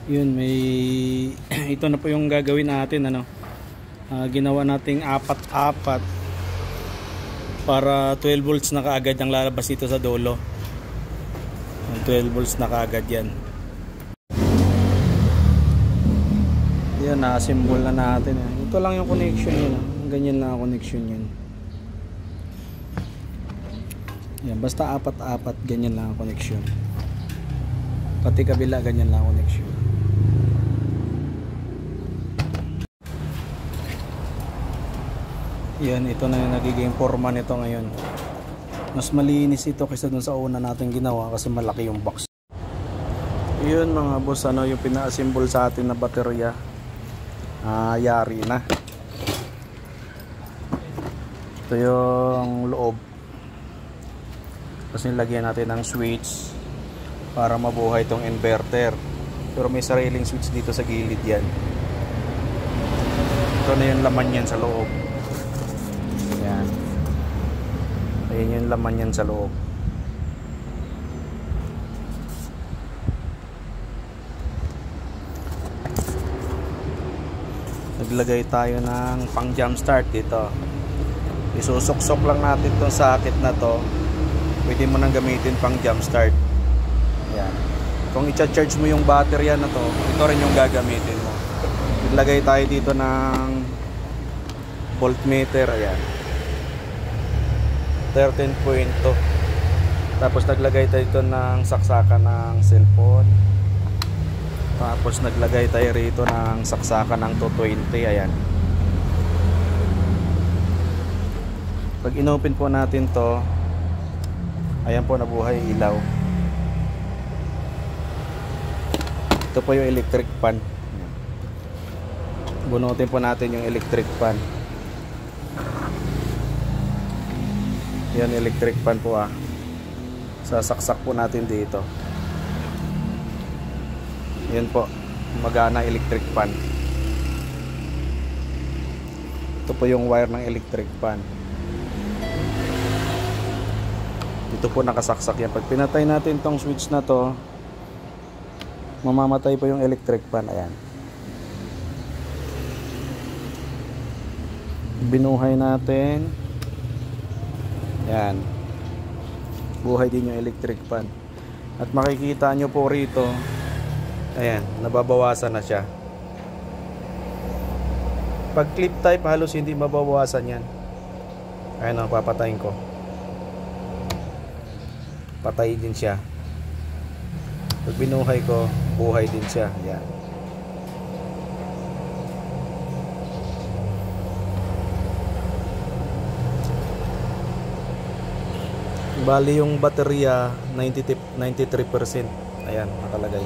Yun, may ito na po yung gagawin natin, ano. Ginawa nating apat-apat para 12 volts na kaagad ang lalabas dito sa dulo. 12 volts na kaagad yan. Yan, na-assemble na natin. Ito lang yung connection yun. Ganyan lang ang connection yun. Yan, basta apat-apat, ganyan lang ang connection. Pati kabila, ganyan lang ang connection. Yan, ito na yung nagiging forma nito ngayon. Mas malinis ito kaysa dun sa una natin ginawa kasi malaki yung box. Yun mga boss, ano yung pina-assemble sa atin na baterya. Yari na. Ito yung loob. Tapos nilagyan natin ng switch para mabuhay itong inverter. Pero may sariling switch dito sa gilid yan. Ito na yung laman yan sa loob. Yan. Ayan yung laman yan sa loob. Naglagay tayo ng pang jump start dito. Isusok-sok lang natin itong socket na to. Pwede mo nang gamitin pang jump start. Ayan. Kung i-charge mo yung battery na to, ito rin yung gagamitin mo. Naglagay tayo dito ng voltmeter. Ayan. 13.2. Tapos naglagay tayo dito ng saksakan ng cellphone. Tapos naglagay tayo rito ng saksakan ng 220. Ayan. Pag inopen po natin to, ayan po, nabuhay ilaw. Ito po yung electric fan. Bunutin po natin yung electric fan. Yan, electric fan po sasaksak po natin dito. Yan po, magana electric fan. Ito po yung wire ng electric fan. Dito po nakasaksak yan. Pag pinatay natin tong switch na to, mamamatay po yung electric fan. Ayan. Binuhay natin. Yan. Buhay din yung electric fan. At makikita nyo po rito, ayan, nababawasan na siya. Pag clip type, halos hindi mababawasan yan. Ayan, papatayin ko. Patay din siya. Pag binuhay ko, buhay din siya. Ayan. Bali yung baterya 93%. Ayan, nakalagay.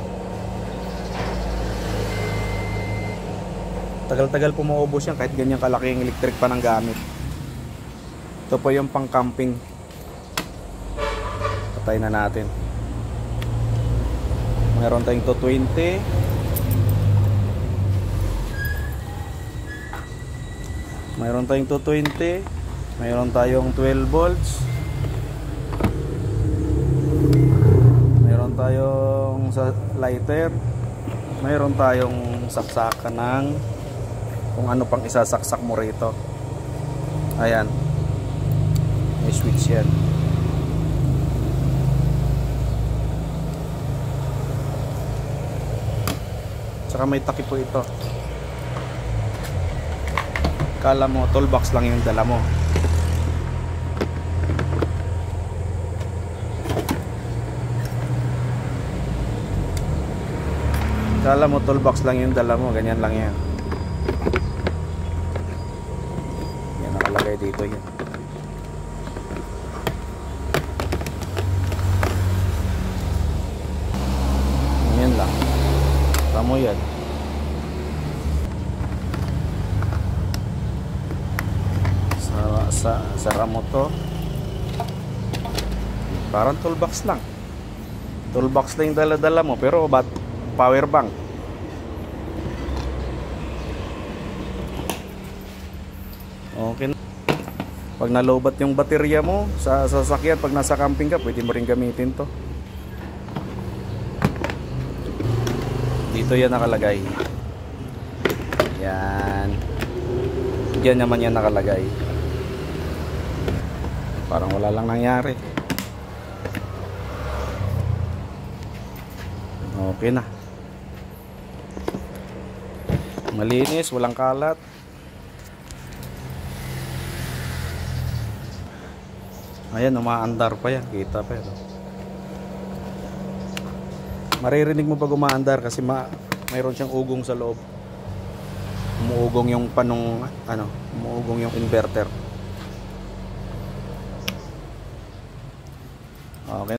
Tagal-tagal po maubos yan kahit ganyan kalaki yung electric pa ng gamit. Ito po yung pang camping. Patay na natin. Meron tayong 220. Mayroon tayong 220. Mayroon tayong 12 volts. Mayroon tayong lighter. Mayroon tayong saksakan ng kung ano pang isasaksak mo rito. Ayan. May switch yan. Tsaka may takip po ito. Kala mo toolbox lang yung dala mo. Kala mo toolbox lang yung dala mo. Ganyan lang yan. Yan, nakalagay dito yan. Yan lang. Tamo yan. Sara mo to. Parang toolbox lang. Toolbox lang yung dala-dala mo, pero power bank. Okay. Pag nalobat yung baterya mo sa sasakyan, pag nasa camping ka, pwede mo rin gamitin to. Dito yan nakalagay. Yan. Diyan naman yan nakalagay. Parang wala lang nangyari. Okay na. Malinis, walang kalat. Ayan, umaandar pa yan. Kita pa yan. Maririnig mo pag umaandar kasi mayroon siyang ugong sa loob. Umuugong yung umuugong yung inverter. Okay.